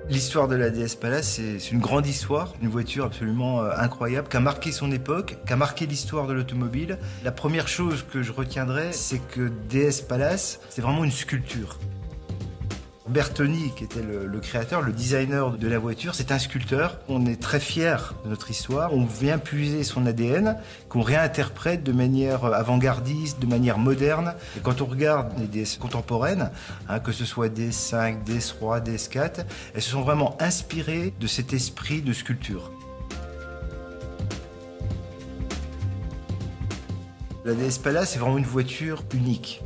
L'histoire de la DS Palace, c'est une grande histoire, une voiture absolument incroyable, qui a marqué son époque, qui a marqué l'histoire de l'automobile. La première chose que je retiendrai, c'est que DS Palace, c'est vraiment une sculpture. Bertoni, qui était le créateur, le designer de la voiture, c'est un sculpteur. On est très fiers de notre histoire. On vient puiser son ADN, qu'on réinterprète de manière avant-gardiste, de manière moderne. Et quand on regarde les DS contemporaines, que ce soit DS5, DS3, DS4, elles se sont vraiment inspirées de cet esprit de sculpture. La DS Palace, c'est vraiment une voiture unique.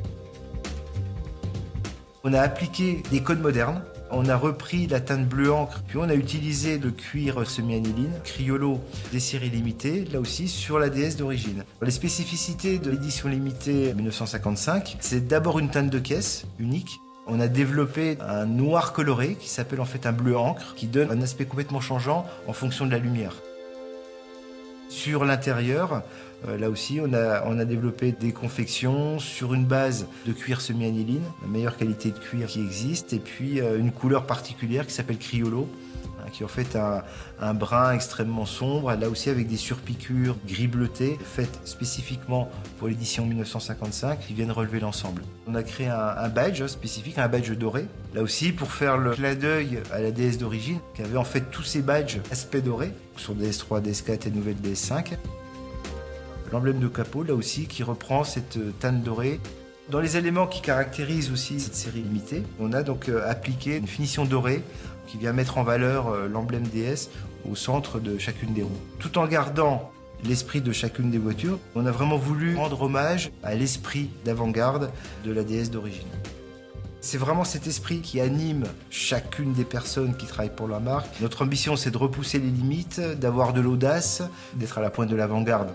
On a appliqué des codes modernes, on a repris la teinte bleu encre, puis on a utilisé le cuir semi-aniline, Criollo des séries limitées, là aussi sur la DS d'origine. Les spécificités de l'édition limitée 1955, c'est d'abord une teinte de caisse unique. On a développé un noir coloré qui s'appelle en fait un bleu encre, qui donne un aspect complètement changeant en fonction de la lumière. Sur l'intérieur, là aussi, on a développé des confections sur une base de cuir semi-aniline, la meilleure qualité de cuir qui existe, et puis une couleur particulière qui s'appelle Criollo, qui est en fait un brun extrêmement sombre, là aussi avec des surpiqûres gris bleuté, faites spécifiquement pour l'édition 1955, qui viennent relever l'ensemble. On a créé un badge spécifique, un badge doré, là aussi pour faire le clin d'œil à la DS d'origine, qui avait en fait tous ces badges aspect doré, sur DS3, DS4 et nouvelle DS5. L'emblème de capot, là aussi, qui reprend cette teinte dorée. Dans les éléments qui caractérisent aussi cette série limitée, on a donc appliqué une finition dorée qui vient mettre en valeur l'emblème DS au centre de chacune des roues. Tout en gardant l'esprit de chacune des voitures, on a vraiment voulu rendre hommage à l'esprit d'avant-garde de la DS d'origine. C'est vraiment cet esprit qui anime chacune des personnes qui travaillent pour la marque. Notre ambition, c'est de repousser les limites, d'avoir de l'audace, d'être à la pointe de l'avant-garde.